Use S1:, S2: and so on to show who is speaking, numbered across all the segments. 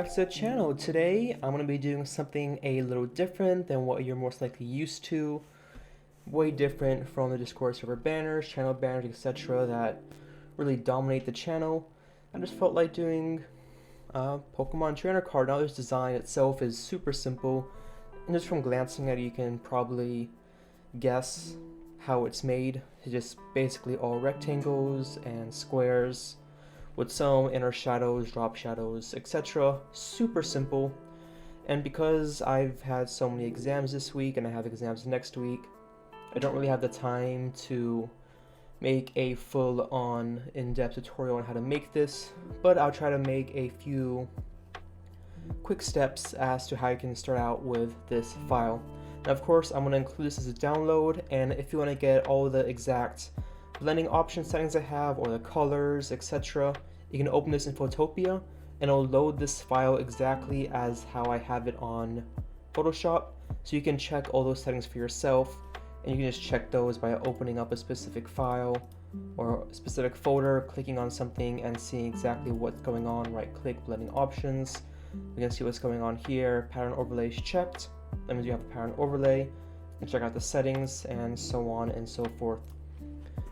S1: back to the channel. Today I'm going to be doing something a little different than what you're most likely used to. Way different from the Discord server banners, channel banners, etc. that really dominate the channel. I just felt like doing a Pokemon trainer card. Now this design itself is super simple, and just from glancing at it you can probably guess how it's made. It's just basically all rectangles and squares with some inner shadows, drop shadows, etc. Super simple. And because I've had so many exams this week and I have exams next week, I don't really have the time to make a full-on in-depth tutorial on how to make this, but I'll try to make a few quick steps as to how you can start out with this file. Now of course I'm going to include this as a download, and if you want to get all the exact blending option settings I have, or the colors, etc., you can open this in Photopea and it'll load this file exactly as how I have it on Photoshop, so you can check all those settings for yourself, and you can just check those by opening up a specific file or a specific folder, clicking on something and seeing exactly what's going on. Right click, blending options, you can see what's going on here. Pattern overlay is checked, that means you have a pattern overlay, and check out the settings and so on and so forth.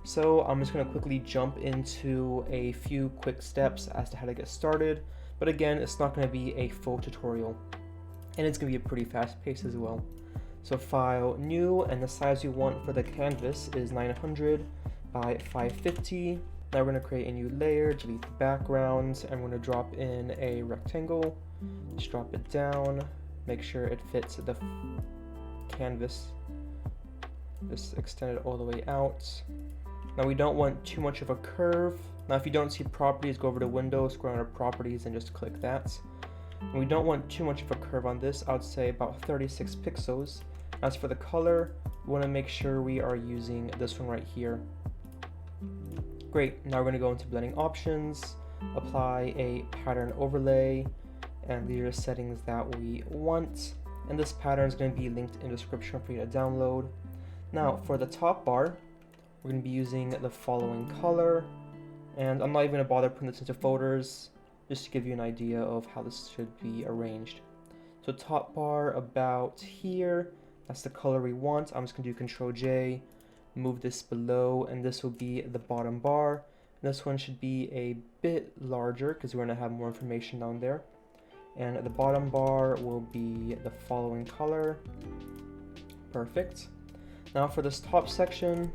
S1: So I'm just going to quickly jump into a few quick steps as to how to get started, but again it's not going to be a full tutorial, and it's going to be a pretty fast pace as well. So file, new, and the size you want for the canvas is 900 by 550. Now we're going to create a new layer, delete the background, and we're going to drop in a rectangle. Just drop it down, make sure it fits the canvas. Just extend it all the way out. Now we don't want too much of a curve. Now if you don't see properties, go over to Windows, scroll under properties and just click that. And we don't want too much of a curve on this. I would say about 36 pixels. As for the color, we want to make sure we are using this one right here. Great, now we're going to go into blending options, apply a pattern overlay, and these are the settings that we want. And this pattern is going to be linked in the description for you to download. Now for the top bar, we're going to be using the following color, and I'm not even going to bother putting this into folders, just to give you an idea of how this should be arranged. So top bar about here, that's the color we want. I'm just going to do Control J, move this below, and this will be the bottom bar. And this one should be a bit larger because we're going to have more information down there. And the bottom bar will be the following color. Perfect. Now for this top section,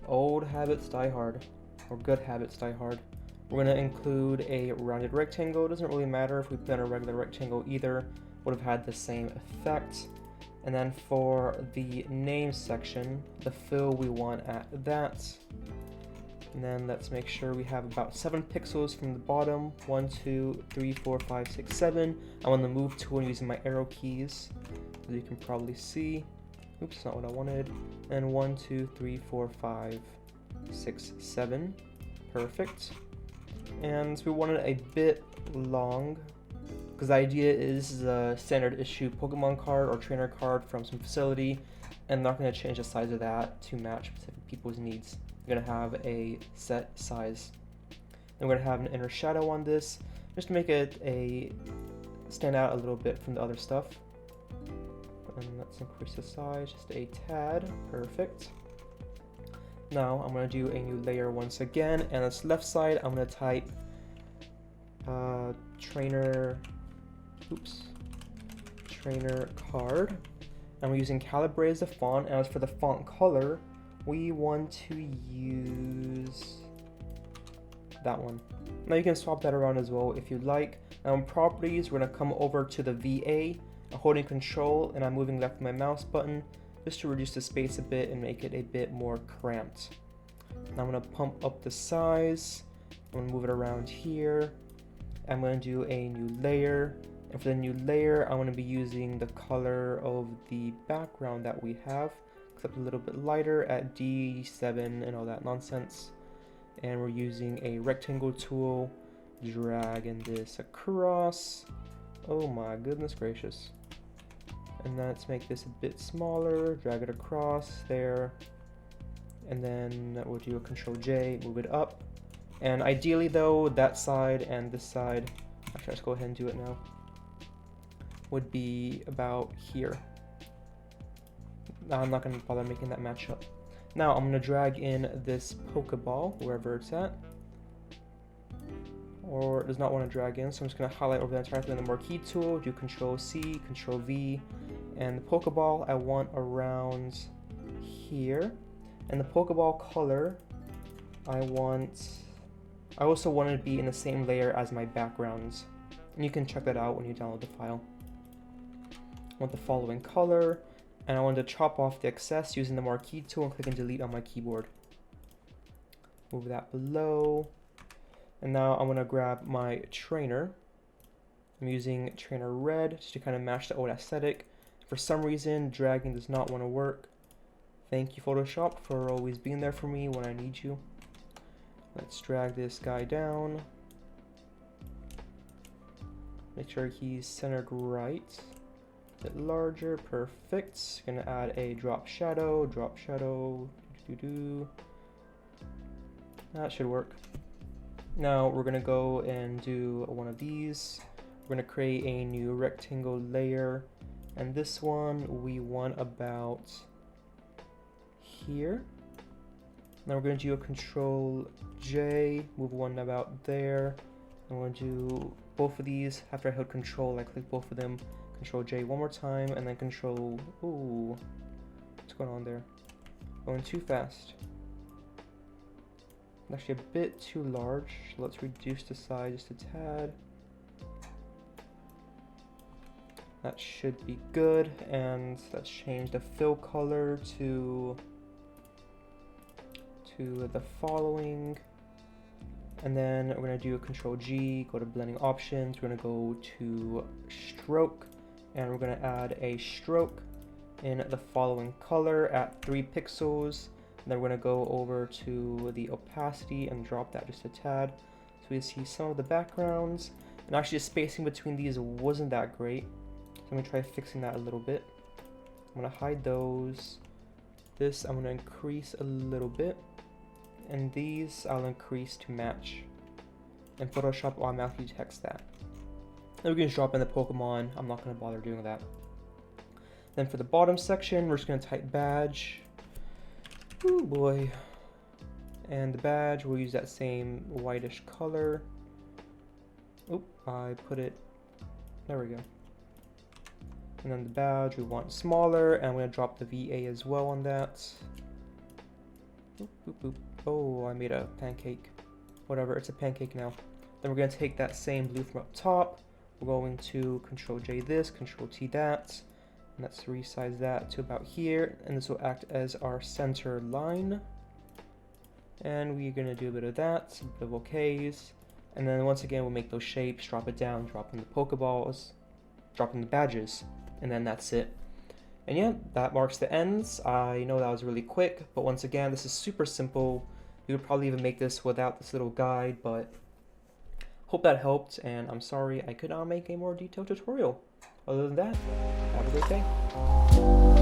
S1: old habits die hard, or good habits die hard. We're going to include a rounded rectangle. It doesn't really matter if we put in a regular rectangle either, would have had the same effect. And then for the name section, the fill we want at that. And then let's make sure we have about 7 pixels from the bottom. 1, 2, 3, 4, 5, 6, 7. I'm on the move tool using my arrow keys, as you can probably see. Oops, not what I wanted. And 1, 2, 3, 4, 5, 6, 7. Perfect. And we wanted a bit long, because the idea is this is a standard issue Pokemon card or trainer card from some facility, and they're not going to change the size of that to match specific people's needs. You're going to have a set size. Then we're going to have an inner shadow on this, just to make it stand out a little bit from the other stuff. And let's increase the size just a tad. Perfect. Now I'm going to do a new layer once again, and this left side I'm going to type trainer card, and we're using Calibre as the font. And as for the font color, we want to use that one. Now you can swap that around as well if you'd like. Now in properties, we're going to come over to the VA. I'm holding Control and I'm moving left with my mouse button just to reduce the space a bit and make it a bit more cramped. Now I'm going to pump up the size. I'm going to move it around here. I'm going to do a new layer, and for the new layer I'm going to be using the color of the background that we have, except a little bit lighter at D7 and all that nonsense. And we're using a rectangle tool, dragging this across. Oh my goodness gracious. And let's make this a bit smaller, drag it across there, and then we'll do a Control J, move it up. And ideally though, that side and this side Actually, let's go ahead and do it now. Would be about here. I'm not going to bother making that match up. Now I'm going to drag in this Pokeball wherever it's at. Or it does not want to drag in, so I'm just going to highlight over the entire thing with the marquee tool, do Control C, Control V, and the Pokeball I want around here. And the Pokeball color I also want it to be in the same layer as my backgrounds. And you can check that out when you download the file. I want the following color, and I want to chop off the excess using the marquee tool and click and delete on my keyboard. Move that below. And now I'm going to grab my trainer. I'm using trainer red just to kind of match the old aesthetic. For some reason, dragging does not want to work. Thank you, Photoshop, for always being there for me when I need you. Let's drag this guy down. Make sure he's centered right. A bit larger, perfect. Gonna add a drop shadow, That should work. Now we're gonna go and do one of these. We're gonna create a new rectangle layer, and this one we want about here. Now we're gonna do a Control J, move one about there. I'm gonna do both of these. After I hold Control, I click both of them. Control J one more time, and then Control. Ooh, what's going on there? Going too fast. Actually a bit too large. Let's reduce the size just a tad. That should be good. And let's change the fill color to the following. And then we're gonna do a Control G, go to blending options. We're gonna go to stroke, and we're gonna add a stroke in the following color at 3 pixels. Then we're going to go over to the opacity and drop that just a tad, so we see some of the backgrounds. And actually the spacing between these wasn't that great, so I'm going to try fixing that a little bit. I'm going to hide those. This I'm going to increase a little bit, and these I'll increase to match, and Photoshop automatically detects that. Then we're going to drop in the Pokemon. I'm not going to bother doing that. Then for the bottom section, we're just going to type badge. Oh boy. And the badge, we'll use that same whitish color. Oh, I put it, there we go. And then the badge we want smaller, and I'm going to drop the VA as well on that. Boop, boop, boop. Oh, I made a pancake. Whatever, it's a pancake now. Then we're going to take that same blue from up top. We're going to Control J this, Control T that. And let's resize that to about here, and this will act as our center line. And we're gonna do a bit of that, a bit of okays, and then once again we'll make those shapes, drop it down, drop in the Pokeballs, drop in the badges, and then that's it. And yeah, that marks the ends. I know that was really quick, but once again, this is super simple. You could probably even make this without this little guide, but hope that helped, and I'm sorry I could not make a more detailed tutorial. Other than that, have a great day.